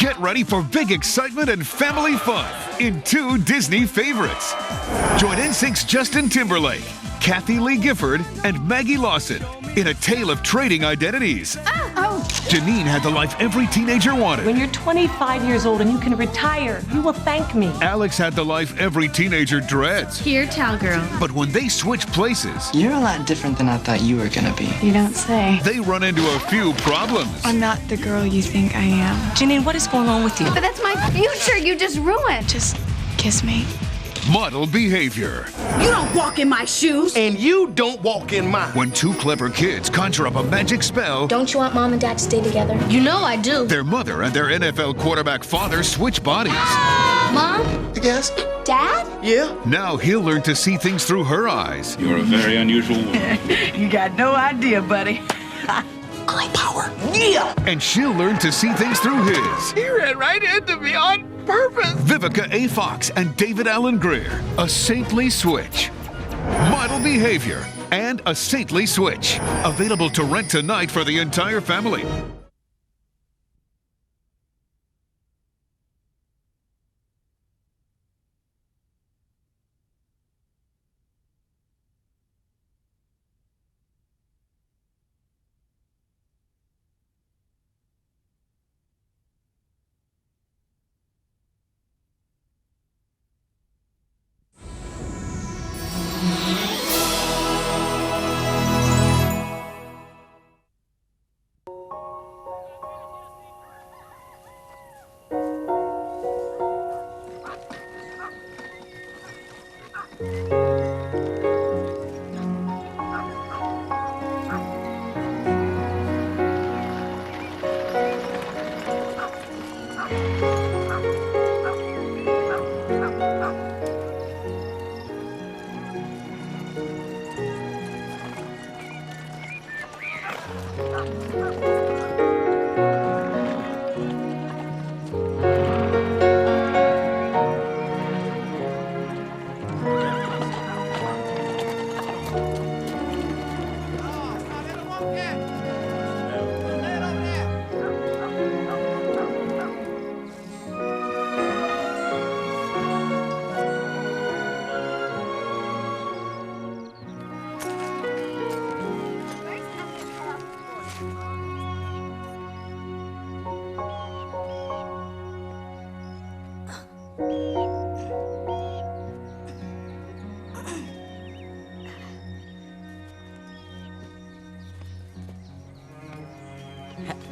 Get ready for big excitement and family fun in 2 Disney favorites. Join NSYNC's Justin Timberlake, Kathy Lee Gifford, and Maggie Lawson in a tale of trading identities. Janine had the life every teenager wanted. When you're 25 years old and you can retire, you will thank me. Alex had the life every teenager dreads. Here, towel girl. But when they switch places, You're a lot different than I thought you were gonna be. You don't say. they run into a few problems. I'm not the girl you think I am. Janine, what is going on with you? But that's my future you just ruined. Just kiss me. Model behavior. You don't walk in my shoes. And you don't walk in mine. When 2 clever kids conjure up a magic spell, Don't you want Mom and Dad to stay together? You know I do. their mother and their NFL quarterback father switch bodies. Mom? Yes? Dad? Yeah? Now he'll learn to see things through her eyes. You're a very unusual woman. You got no idea, buddy. Girl power. Yeah! And she'll learn to see things through his. He ran right into me on purpose. Vivica A. Fox and David Allen Greer. A Saintly Switch. Model behavior and A Saintly Switch. Available to rent tonight for the entire family.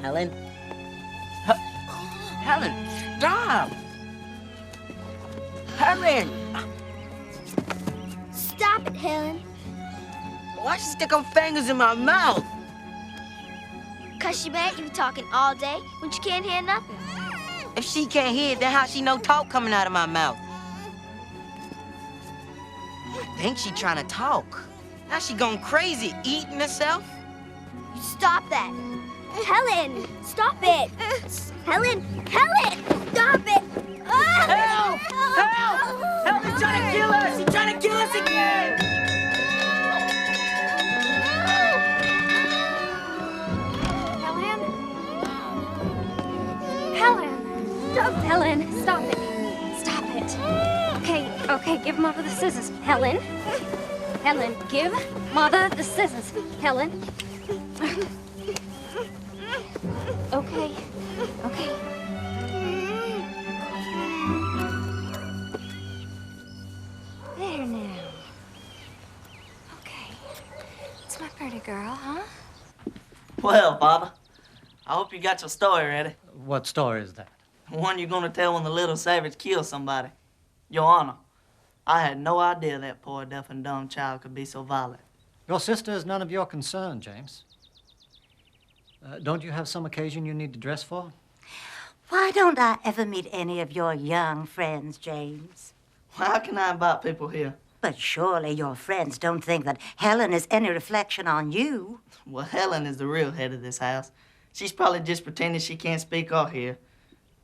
Helen? Helen, stop! Helen! Stop it, Helen. Why'd she stick her fingers in my mouth? Cause she mad you talking all day when she can't hear nothing. If she can't hear it, then how she know talk coming out of my mouth? I think she trying to talk. Now she going crazy, eating herself. Stop that. Helen, stop it. Helen, stop it. Help! Help! Help! They're trying to kill us! She's trying to kill us again! Helen, stop it. Stop it. Okay, give Mother the scissors. Helen, give Mother the scissors. Helen. Okay. There now. Okay. It's my pretty girl, huh? Well, Father, I hope you got your story ready. What story is that? The one you're gonna tell when the little savage kills somebody. Your Honor, I had no idea that poor deaf and dumb child could be so violent. Your sister is none of your concern, James. Don't you have some occasion you need to dress for? Why don't I ever meet any of your young friends, James? How can I invite people here? But surely your friends don't think that Helen is any reflection on you. Well, Helen is the real head of this house. She's probably just pretending she can't speak or hear,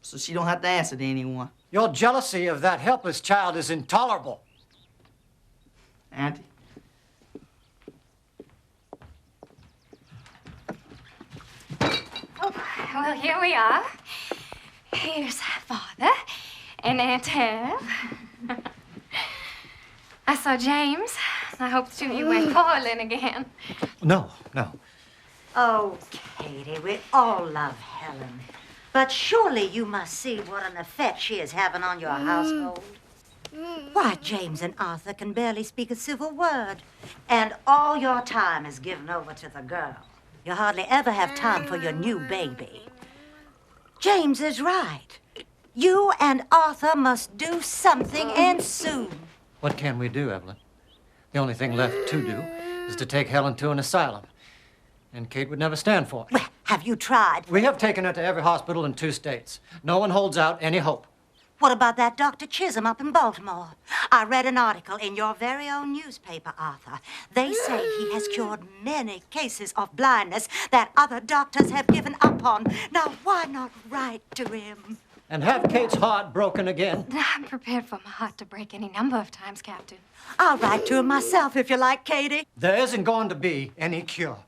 so she don't have to answer to anyone. Your jealousy of that helpless child is intolerable. Auntie? Well, here we are. Here's Father and Aunt Hev. I saw James. I hope the two of you went quarreling again. No, no. Oh, Katie, we all love Helen. But surely you must see what an effect she is having on your household. Why, James and Arthur can barely speak a civil word. And all your time is given over to the girl. You hardly ever have time for your new baby. James is right. You and Arthur must do something, and soon. What can we do, Evelyn? The only thing left to do is to take Helen to an asylum. And Kate would never stand for it. Well, have you tried? We have taken her to every hospital in 2 states. No one holds out any hope. What about that Dr. Chisholm up in Baltimore? I read an article in your very own newspaper, Arthur. They say he has cured many cases of blindness that other doctors have given up on. Now, why not write to him? And have Kate's heart broken again. I'm prepared for my heart to break any number of times, Captain. I'll write to him myself if you like, Katie. There isn't going to be any cure.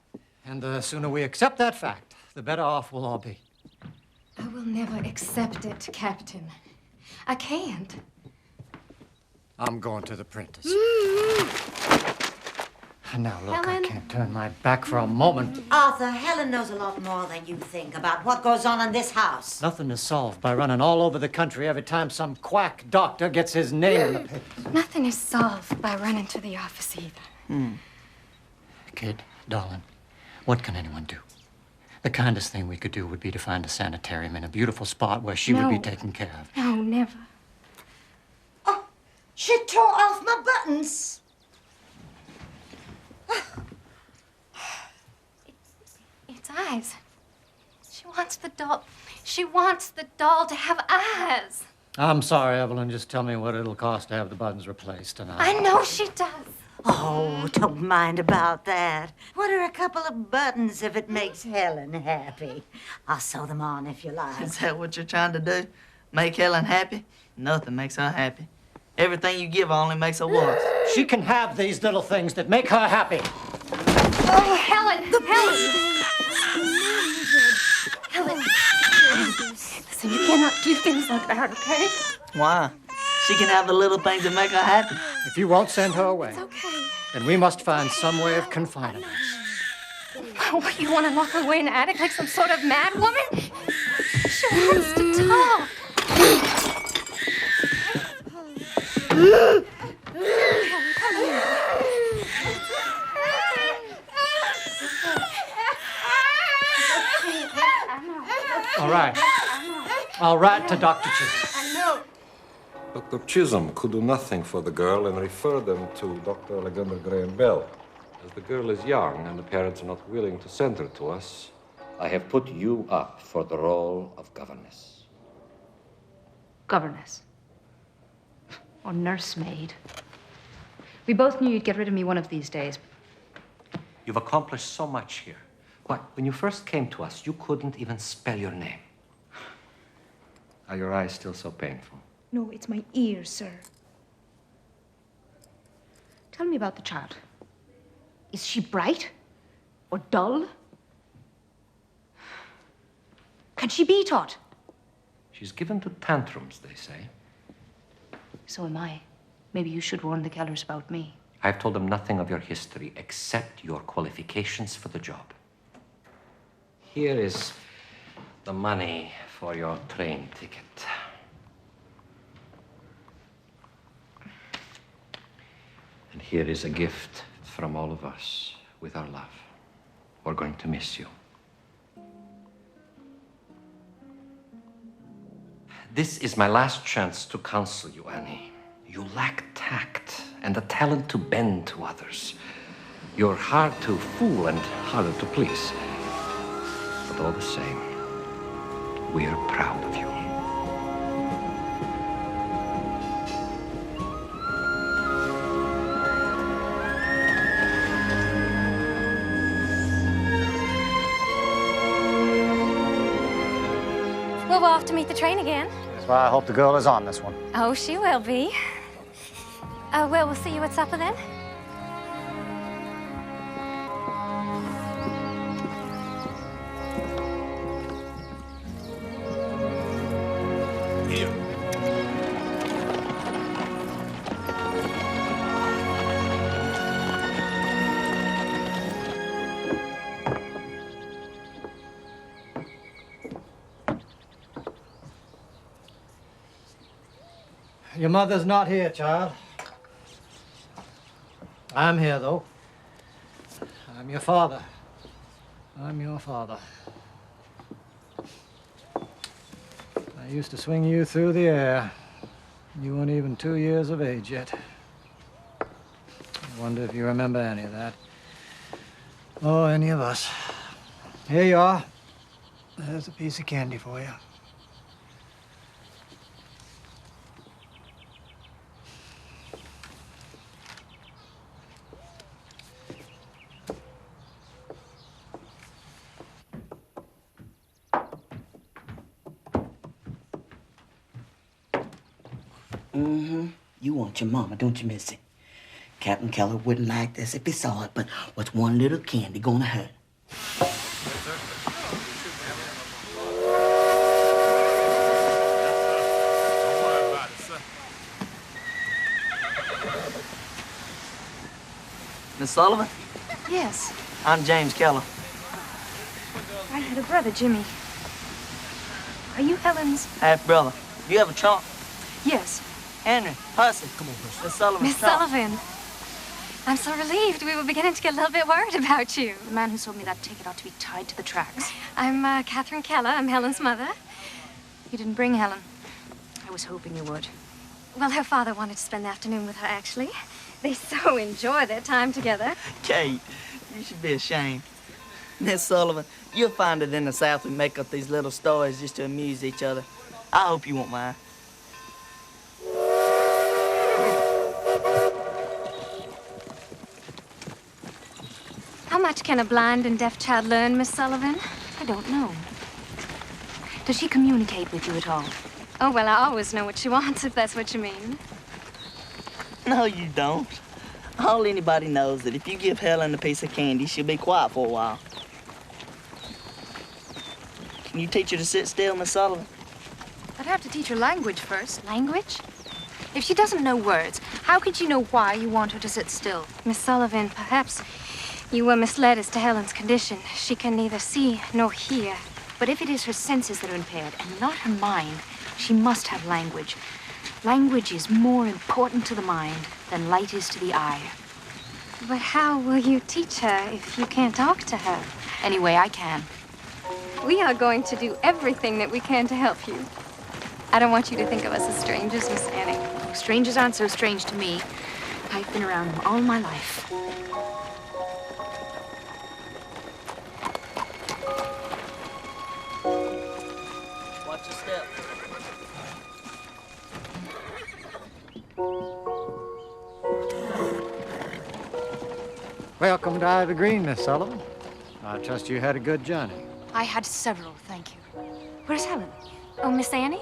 And the sooner we accept that fact, the better off we'll all be. I will never accept it, Captain. I can't. I'm going to the Prentice. Now, look, Helen. I can't turn my back for a moment. Arthur, Helen knows a lot more than you think about what goes on in this house. Nothing is solved by running all over the country every time some quack doctor gets his name in the papers. Nothing is solved by running to the office either. Kid, darling, what can anyone do? The kindest thing we could do would be to find a sanitarium in a beautiful spot where she would be taken care of. No, never. Oh, she tore off my buttons. It's eyes. She wants the doll. She wants the doll to have eyes. I'm sorry, Evelyn. Just tell me what it'll cost to have the buttons replaced, and I know she does. Oh, don't mind about that. What are a couple of buttons if it makes Helen happy? I'll sew them on if you like. Is that what you're trying to do? Make Helen happy? Nothing makes her happy. Everything you give her only makes her worse. She can have these little things that make her happy. Oh, Helen! Helen! Listen, you cannot do things like that, okay? Why? She can have the little things that make her happy. If you won't send her away, It's okay. then we must find some way of confining her. What, you want to lock her away in the attic like some sort of mad woman? She wants to talk. All right. I'll write to Dr. Chisholm. Dr. Chisholm could do nothing for the girl and referred them to Dr. Alexander Graham Bell. As the girl is young and the parents are not willing to send her to us, I have put you up for the role of governess. Governess. Or nursemaid. We both knew you'd get rid of me one of these days. You've accomplished so much here. Why, when you first came to us, you couldn't even spell your name. Are your eyes still so painful? No, it's my ears, sir. Tell me about the child. Is she bright? Or dull? Can she be taught? She's given to tantrums, they say. So am I. Maybe you should warn the Kellers about me. I've told them nothing of your history except your qualifications for the job. Here is the money for your train ticket. And here is a gift from all of us with our love. We're going to miss you. This is my last chance to counsel you, Annie. You lack tact and the talent to bend to others. You're hard to fool and harder to please. But all the same, we're proud of you. Well, we're off to meet the train again. That's why I hope the girl is on this one. Oh, she will be. Well, we'll see you at supper then. Your mother's not here, child. I'm here, though. I'm your father. I'm your father. I used to swing you through the air. You weren't even 2 years of age yet. I wonder if you remember any of that. Or any of us. Here you are. There's a piece of candy for you. Mm-hmm. You want your mama, don't you, Missy? Captain Keller wouldn't like this if he saw it, but what's one little candy gonna hurt? Miss Sullivan? Yes. I'm James Keller. I had a brother, Jimmy. Are you Helen's? Half-brother. Do you have a trunk? Yes. Henry, Hussey. Come on, Miss Sullivan. Miss Sullivan. I'm so relieved. We were beginning to get a little bit worried about you. The man who sold me that ticket ought to be tied to the tracks. I'm Catherine Keller. I'm Helen's mother. You didn't bring Helen. I was hoping you would. Well, her father wanted to spend the afternoon with her, actually. They so enjoy their time together. Kate, you should be ashamed. Miss Sullivan, you'll find it in the South we make up these little stories just to amuse each other. I hope you won't mind. How much can a blind and deaf child learn, Miss Sullivan? I don't know. Does she communicate with you at all? Oh, well, I always know what she wants, if that's what you mean. No, you don't. All anybody knows that if you give Helen a piece of candy, she'll be quiet for a while. Can you teach her to sit still, Miss Sullivan? I'd have to teach her language first. Language? If she doesn't know words, how could she know why you want her to sit still? Miss Sullivan, perhaps you were misled as to Helen's condition. She can neither see nor hear. But if it is her senses that are impaired and not her mind, she must have language. Language is more important to the mind than light is to the eye. But how will you teach her if you can't talk to her? Anyway, I can. We are going to do everything that we can to help you. I don't want you to think of us as strangers, Miss Annie. Strangers aren't so strange to me. I've been around them all my life. Watch your step. Welcome to Ivy Green, Miss Sullivan. I trust you had a good journey. I had several, thank you. Where's Helen? Oh, Miss Annie,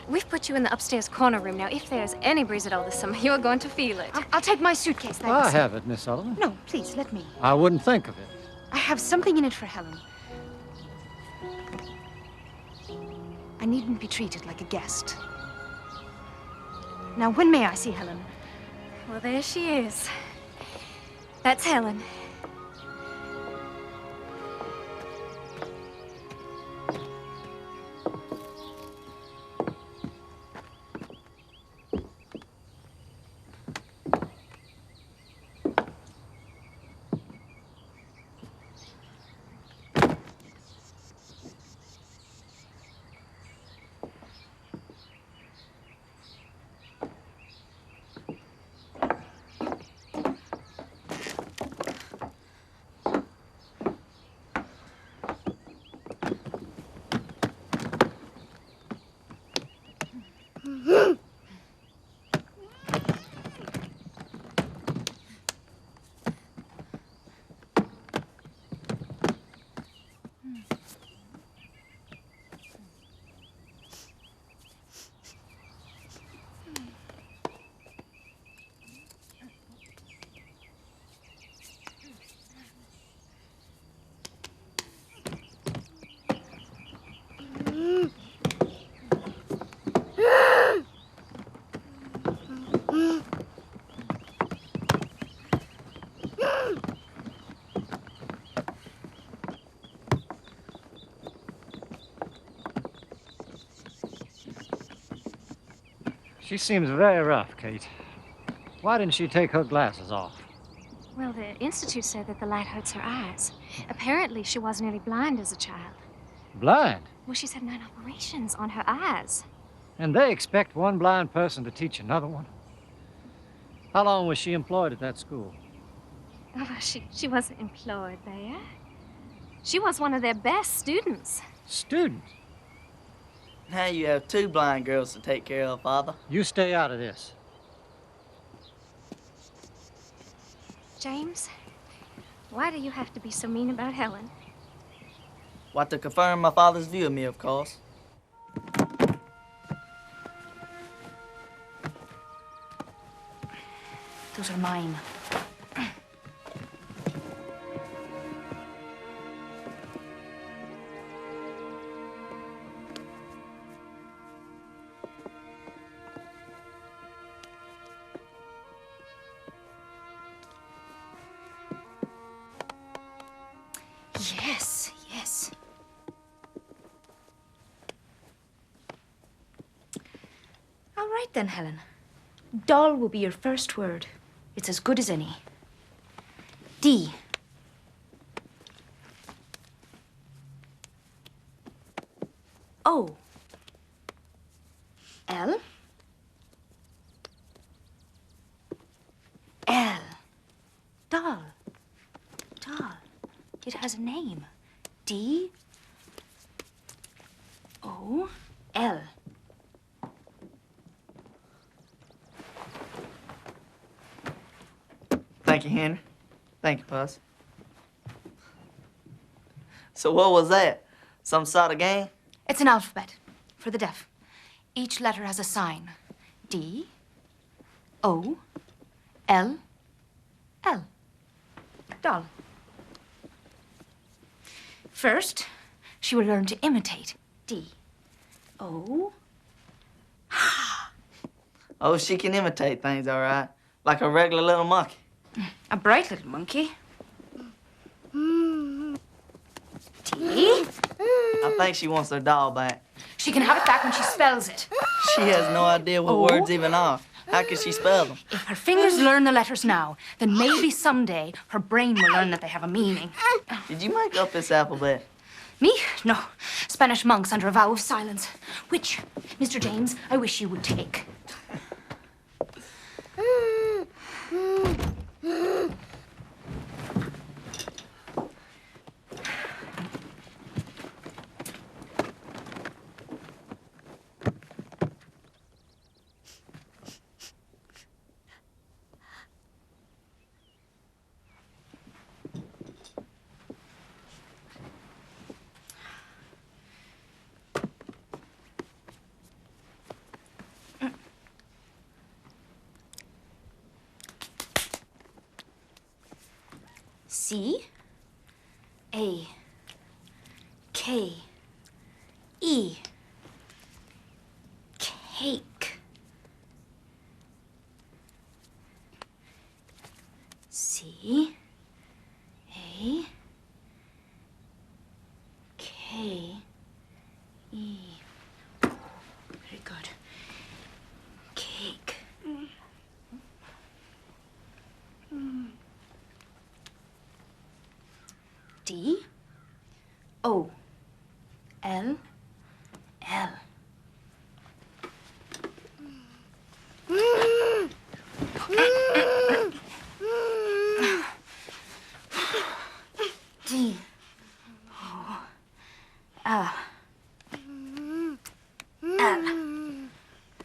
we've put you in the upstairs corner room. Now, if there's any breeze at all this summer, you're going to feel it. I'll take my suitcase, thanks. I have it, Miss Sullivan. No, please, let me. I wouldn't think of it. I have something in it for Helen. I needn't be treated like a guest. Now, when may I see Helen? Well, there she is. That's Helen. She seems very rough, Kate. Why didn't she take her glasses off? Well, the Institute said that the light hurts her eyes. Apparently, she was nearly blind as a child. Blind? Well, she's had 9 operations on her eyes. And they expect one blind person to teach another one? How long was she employed at that school? Oh, well, she wasn't employed there. She was one of their best students. Student? Now you have 2 blind girls to take care of, Father. You stay out of this. James, why do you have to be so mean about Helen? Why, to confirm my father's view of me, of course. Those are mine. Yes, yes. All right then, Helen. Doll will be your first word. It's as good as any. D. O. L. L. Doll. Doll. It has a name. D. O. L. Thank you, Henry. Thank you, Puss. So what was that? Some sort of game? It's an alphabet for the deaf. Each letter has a sign. D. O. L. L. Doll. First, she will learn to imitate. D. O. Oh, she can imitate things, all right. Like a regular little monkey. A bright little monkey. D. I think she wants her doll back. She can have it back when she spells it. She has no idea what words even are. How can she spell them? If her fingers learn the letters now, then maybe someday her brain will learn that they have a meaning. Did you make up this alphabet? Me? No. Spanish monks under a vow of silence. Which, Mr. James, I wish you would take. C. A. K. E. Cake. C. A. K. E. Very good. Cake. D. O. L. L. D. O. L. L.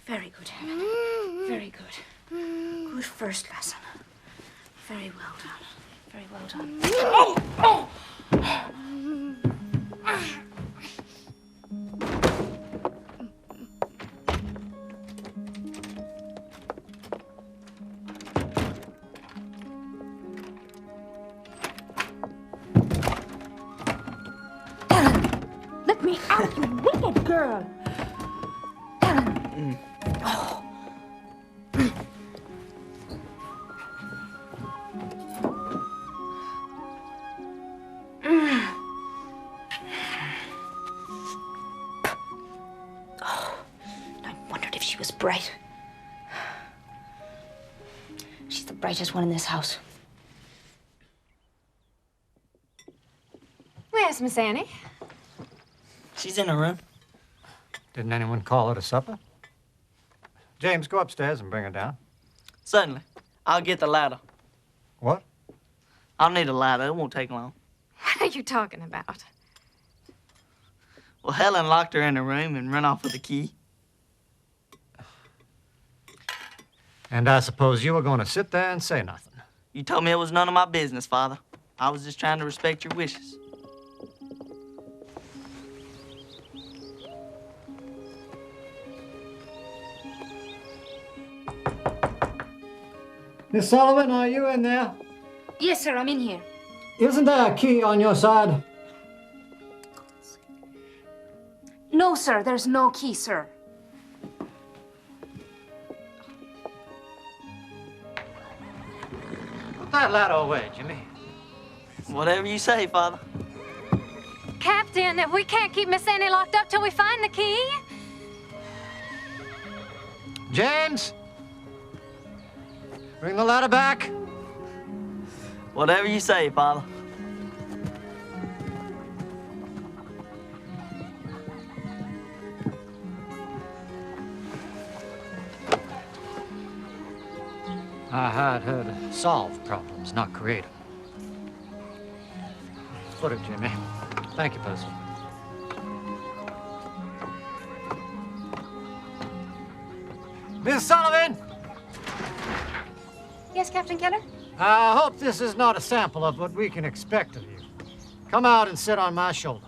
Very good, Helen. Very good. Good first lesson. Very well done. Very well done. Oh! Oh! Let me out, you wicked girl! Ellen! Oh. Oh, I wondered if she was bright. brightest one in this house. Where's Miss Annie? She's in her room. Didn't anyone call her to supper? James, go upstairs and bring her down. Certainly. I'll get the ladder. What? I'll need a ladder. It won't take long. What are you talking about? Well, Helen locked her in her room and ran off with the key. And I suppose you were going to sit there and say nothing. You told me it was none of my business, Father. I was just trying to respect your wishes. Miss Sullivan, are you in there? Yes, sir, I'm in here. Isn't there a key on your side? No, sir, there's no key, sir. Put that ladder away, Jimmy. Whatever you say, Father. Captain, we can't keep Miss Annie locked up till we find the key. James! Bring the ladder back. Whatever you say, Father. I hired her to solve problems, not create them. Put it, Jimmy. Thank you, Percy. Miss Sullivan! Yes, Captain Keller? I hope this is not a sample of what we can expect of you. Come out and sit on my shoulder.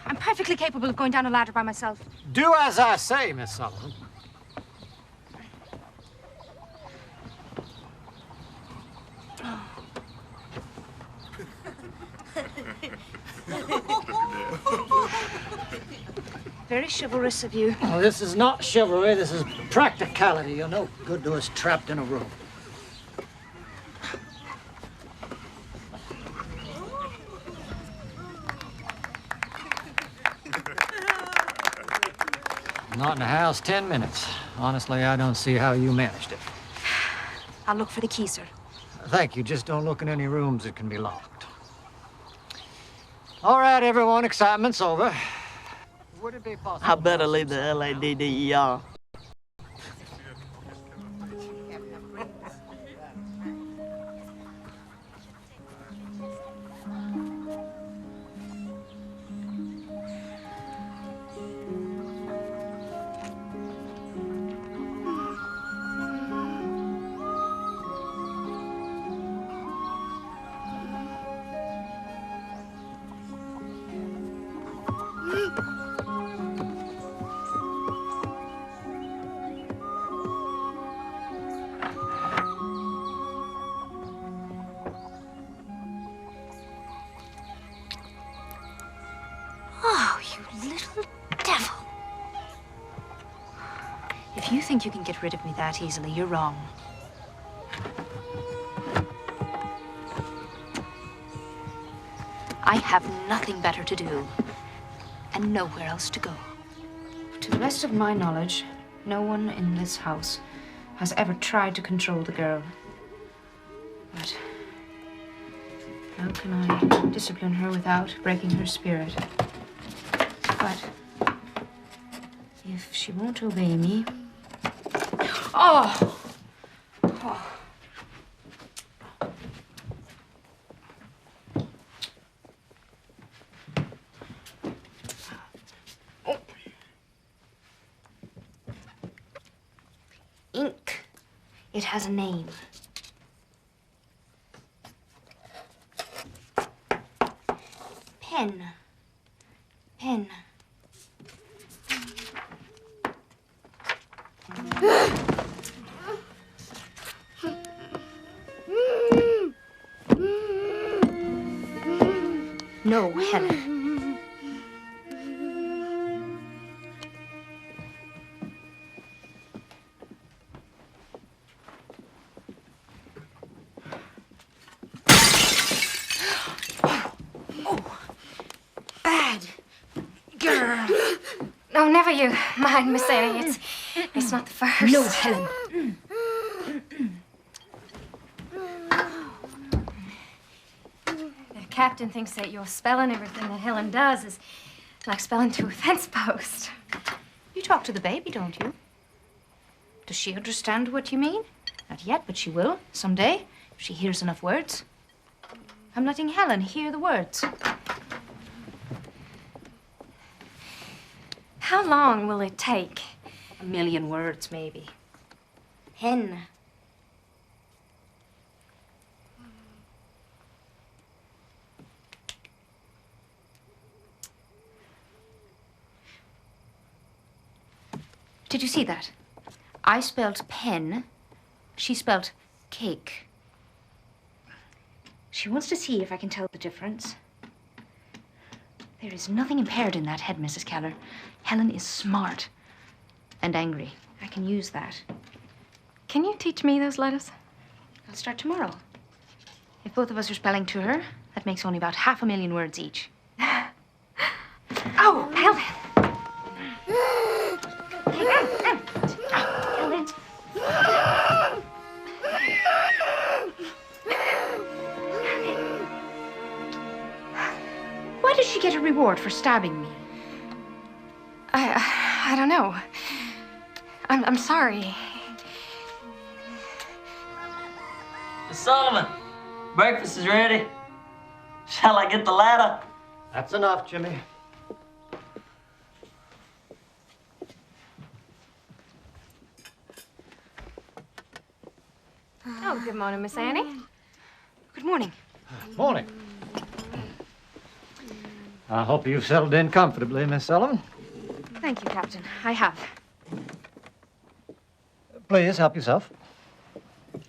I'm perfectly capable of going down a ladder by myself. Do as I say, Miss Sullivan. Very chivalrous of you. Oh, this is not chivalry, this is practicality. You're no good to us trapped in a room. Not in the house 10 minutes. Honestly, I don't see how you managed it. I'll look for the key, sir. Thank you. Just don't look in any rooms that can be locked. All right, everyone, excitement's over. Would it be possible? I better leave the LADDER. Oh, you little devil. If you think you can get rid of me that easily, you're wrong. I have nothing better to do, and nowhere else to go. To the best of my knowledge, no one in this house has ever tried to control the girl. But how can I discipline her without breaking her spirit? But if she won't obey me... Oh! Oh. Ink. It has a name. Pen. Pen. No, Helen. girl. No, never you mind, Miss Annie. It's not the first. No, Helen. The captain thinks that your spelling everything that Helen does is like spelling to a fence post. You talk to the baby, don't you? Does she understand what you mean? Not yet, but she will someday if she hears enough words. I'm letting Helen hear the words. How long will it take? 1,000,000 words, maybe. Hen. Did you see that? I spelled pen. She spelled cake. She wants to see if I can tell the difference. There is nothing impaired in that head, Mrs. Keller. Helen is smart and angry. I can use that. Can you teach me those letters? I'll start tomorrow. If both of us are spelling to her, that makes only about 500,000 words each. Oh, Helen! Why does she get a reward for stabbing me? I don't know. I'm sorry. Miss Sullivan, breakfast is ready. Shall I get the ladder? That's enough, Jimmy. Oh, good morning, Miss Annie. Good morning. Morning. I hope you've settled in comfortably, Miss Sullivan. Thank you, Captain. I have. Please, help yourself.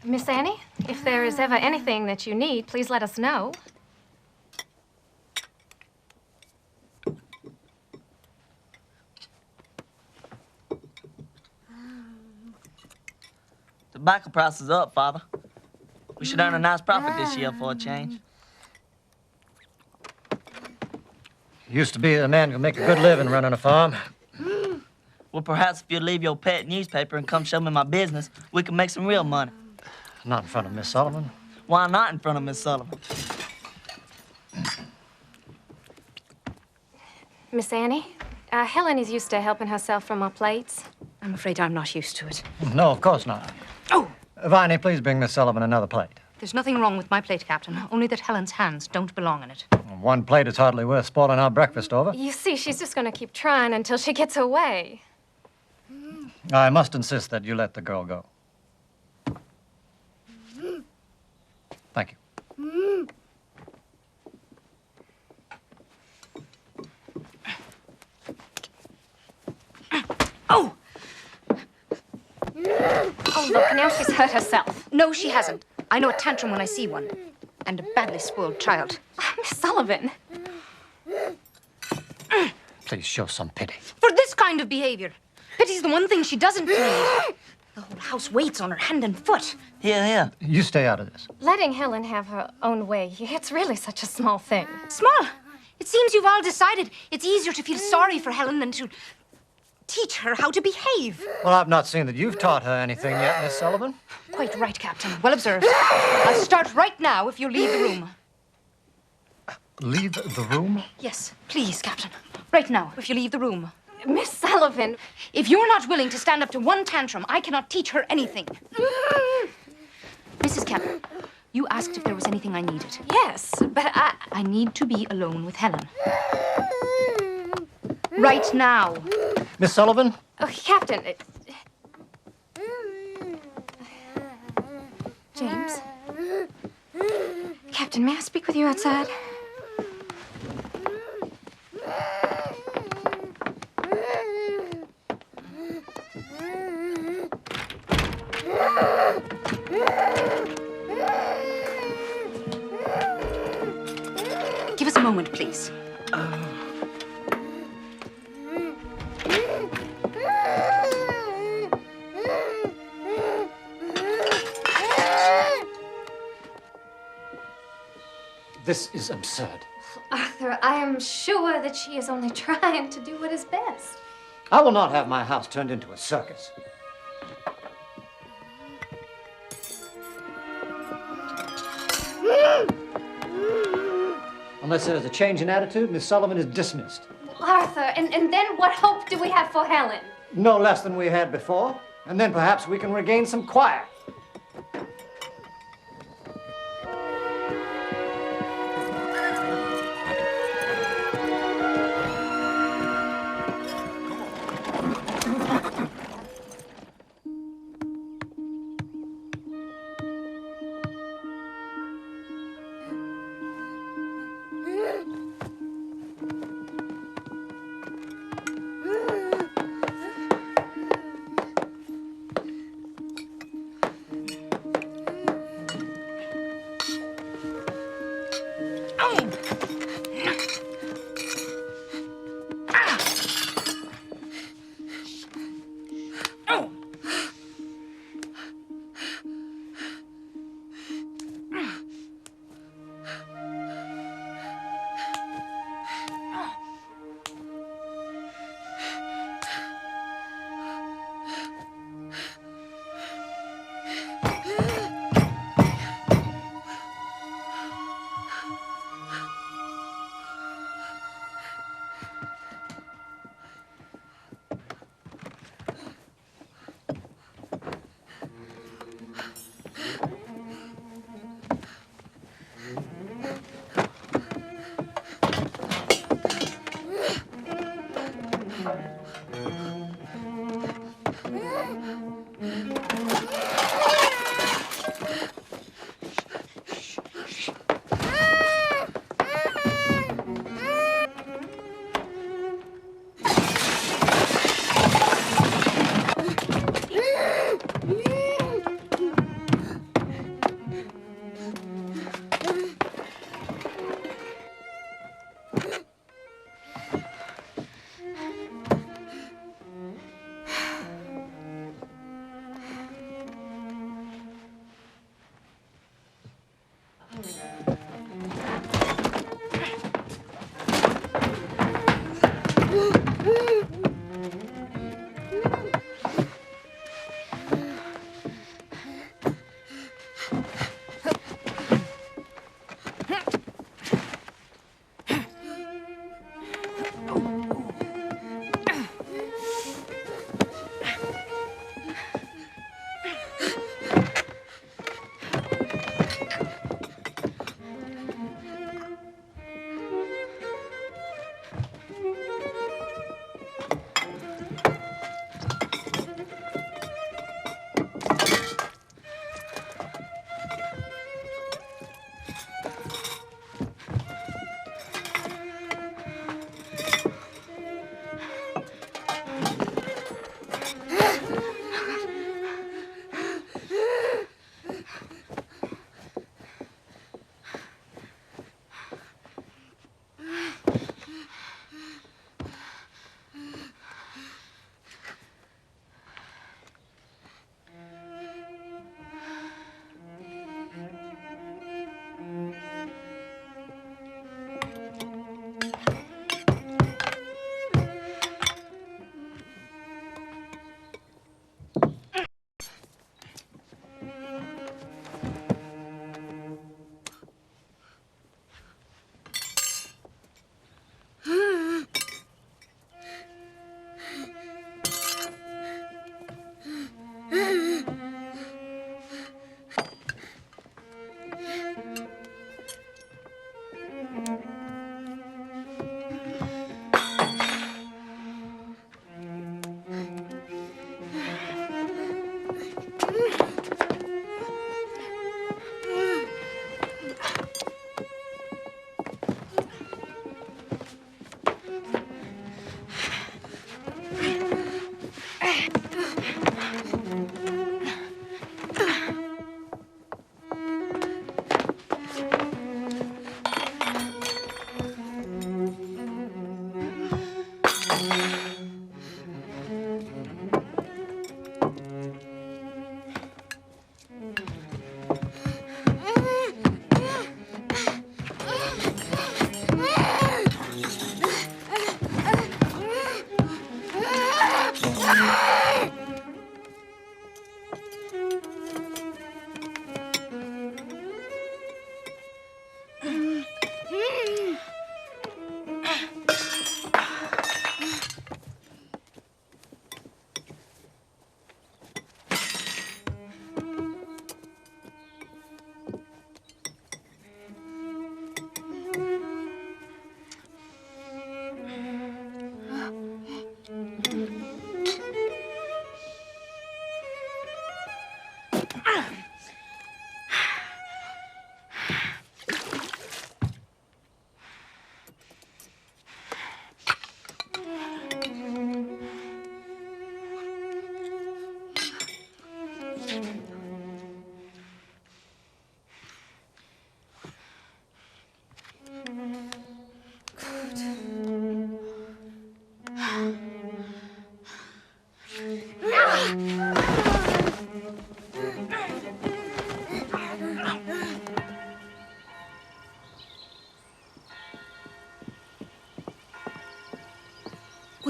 Miss Annie, if there is ever anything that you need, please let us know. Tobacco price is up, Father. We should earn a nice profit this year for a change. Used to be a man could make a good living running a farm. Well, perhaps if you'd leave your pet newspaper and come show me my business, we can make some real money. Not in front of Miss Sullivan. Why not in front of Miss Sullivan? Miss Annie, Helen is used to helping herself from our plates. I'm afraid I'm not used to it. No, of course not. Oh! Viney, please bring Miss Sullivan another plate. There's nothing wrong with my plate, Captain, only that Helen's hands don't belong in it. One plate is hardly worth spoiling our breakfast over. You see, she's just going to keep trying until she gets away. I must insist that you let the girl go. Thank you. Oh! Oh, look, now she's hurt herself. No, she hasn't. I know a tantrum when I see one. And a badly spoiled child. Oh, Miss Sullivan. Please show some pity. For this kind of behavior. Pity's the one thing she doesn't need. The whole house waits on her hand and foot. Here, here. You stay out of this. Letting Helen have her own way, it's really such a small thing. Small? It seems you've all decided it's easier to feel sorry for Helen than to teach her how to behave. Well, I've not seen that you've taught her anything yet, Miss Sullivan. Quite right, Captain. Well observed. I'll start right now if you'll leave the room. Leave the room? Yes, please, Captain. Right now, if you leave the room. Miss Sullivan. If you're not willing to stand up to one tantrum, I cannot teach her anything. Mrs. Keller, you asked if there was anything I needed. Yes, but I need to be alone with Helen. Right now. Miss Sullivan? Oh, Captain. James? Captain, may I speak with you outside? Give us a moment, please. This is absurd. Arthur, I am sure that she is only trying to do what is best. I will not have my house turned into a circus. Unless there's a change in attitude, Miss Sullivan is dismissed. Arthur, and then what hope do we have for Helen? No less than we had before, and then perhaps we can regain some quiet.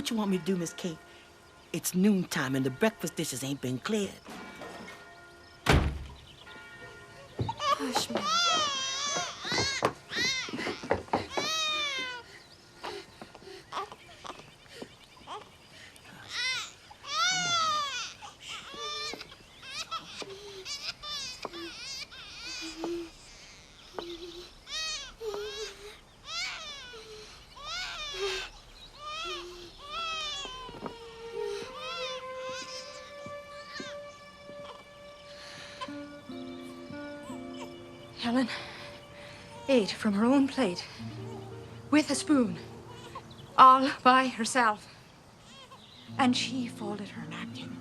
What you want me to do, Miss Kate? It's noontime and the breakfast dishes ain't been cleared. Hush, Maggie. Helen ate from her own plate with a spoon, all by herself. And she folded her napkin.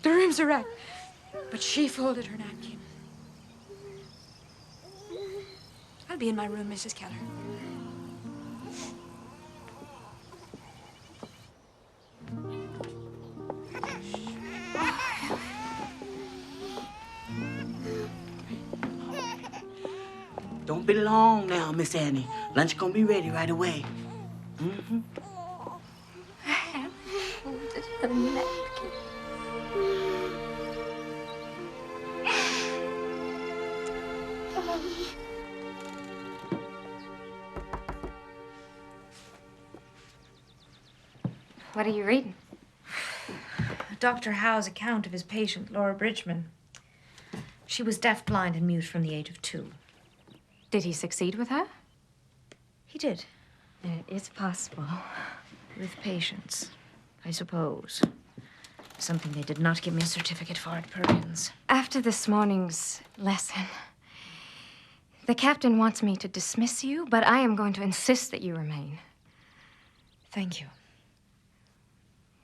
The room's a wreck, but she folded her napkin. I'll be in my room, Mrs. Keller. Don't be long now, Miss Annie. Lunch gonna be ready right away. Mm-hmm. Folded her napkin. What are you reading? Dr. Howe's account of his patient, Laura Bridgman. She was deaf-blind and mute from the age of 2. Did he succeed with her? He did. It's possible. With patience, I suppose. Something they did not give me a certificate for at Perkins. After this morning's lesson, the captain wants me to dismiss you, but I am going to insist that you remain. Thank you.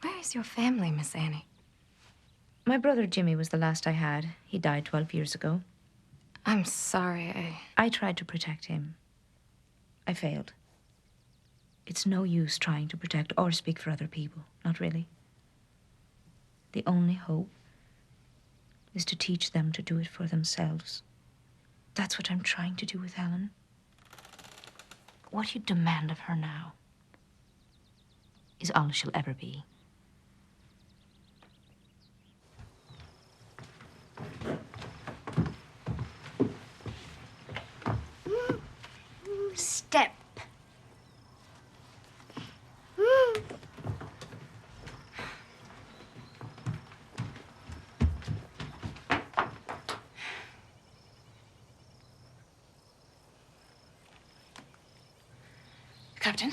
Where is your family, Miss Annie? My brother Jimmy was the last I had. He died 12 years ago. I'm sorry. I tried to protect him. I failed. It's no use trying to protect or speak for other people. Not really. The only hope is to teach them to do it for themselves. That's what I'm trying to do with Helen. What you demand of her now is all she'll ever be. Step. Captain?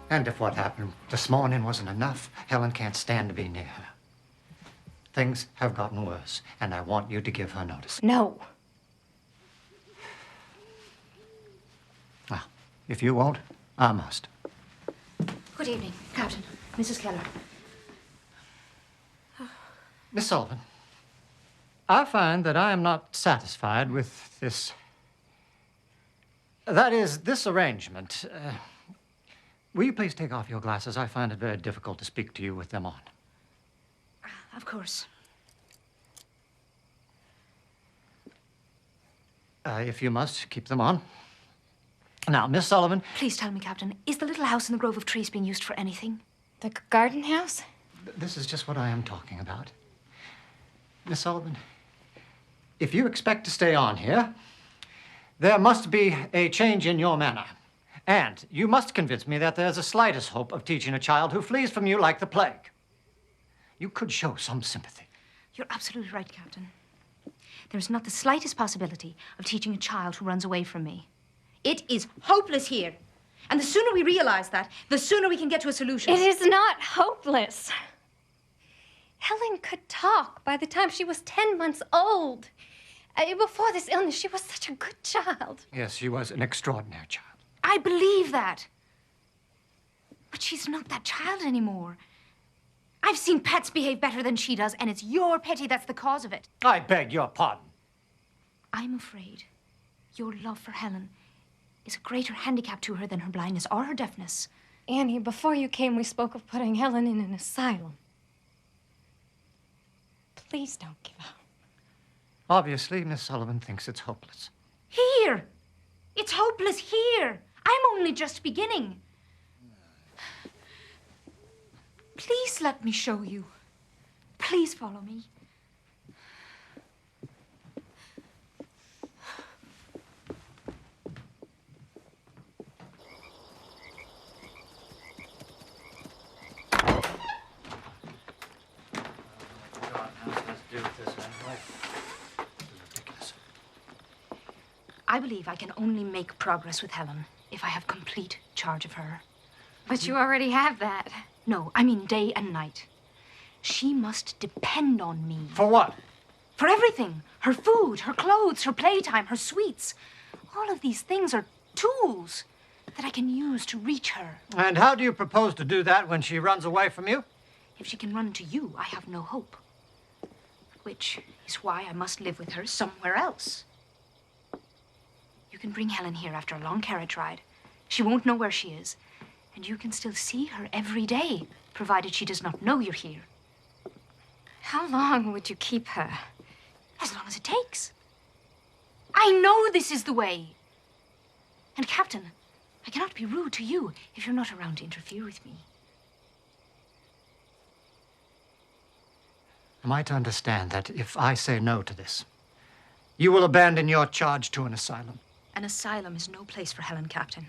And if what happened this morning wasn't enough, Helen can't stand to be near her. Things have gotten worse, and I want you to give her notice. No. Well, if you won't, I must. Good evening, Captain. Mrs. Keller. Miss Sullivan, I find that I am not satisfied with this... That is, this arrangement. Will you please take off your glasses? I find it very difficult to speak to you with them on. Of course. If you must, keep them on. Now, Miss Sullivan... Please tell me, Captain, is the little house in the grove of trees being used for anything? The garden house? This is just what I am talking about. Miss Sullivan, if you expect to stay on here, there must be a change in your manner. And you must convince me that there's the slightest hope of teaching a child who flees from you like the plague. You could show some sympathy. You're absolutely right, Captain. There is not the slightest possibility of teaching a child who runs away from me. It is hopeless here. And the sooner we realize that, the sooner we can get to a solution. It is not hopeless. Helen could talk by the time she was 10 months old. Before this illness, she was such a good child. Yes, she was an extraordinary child. I believe that. But she's not that child anymore. I've seen pets behave better than she does, and it's your Petty that's the cause of it. I beg your pardon. I'm afraid your love for Helen is a greater handicap to her than her blindness or her deafness. Annie, before you came, we spoke of putting Helen in an asylum. Please don't give up. Obviously, Miss Sullivan thinks it's hopeless. Here! It's hopeless here. I'm only just beginning. Please let me show you. Please follow me. I believe I can only make progress with Helen if I have complete charge of her. But you already have that. No, I mean day and night. She must depend on me. For what? For everything. Her food, her clothes, her playtime, her sweets. All of these things are tools that I can use to reach her. And how do you propose to do that when she runs away from you? If she can run to you, I have no hope. Which is why I must live with her somewhere else. You can bring Helen here after a long carriage ride. She won't know where she is. And you can still see her every day, provided she does not know you're here. How long would you keep her? As long as it takes. I know this is the way. And, Captain, I cannot be rude to you if you're not around to interfere with me. Am I to understand that if I say no to this, you will abandon your charge to an asylum? An asylum is no place for Helen, Captain.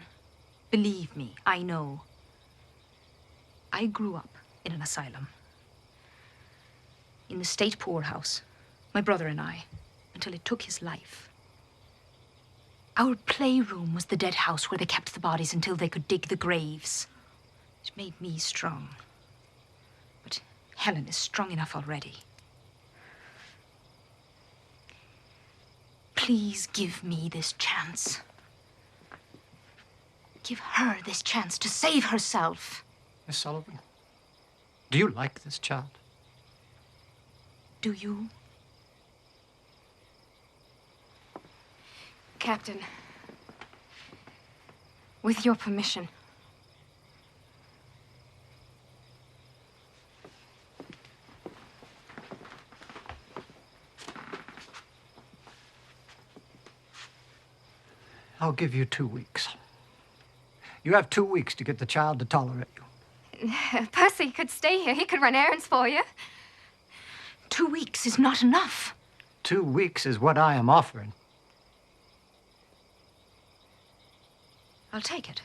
Believe me, I know. I grew up in an asylum. In the state poorhouse, my brother and I, until it took his life. Our playroom was the dead house where they kept the bodies until they could dig the graves. It made me strong. But Helen is strong enough already. Please give me this chance. Give her this chance to save herself. Miss Sullivan, do you like this child? Do you? Captain, with your permission. I'll give you 2 weeks. You have 2 weeks to get the child to tolerate you. Percy could stay here. He could run errands for you. 2 weeks is not enough. 2 weeks is what I am offering. I'll take it.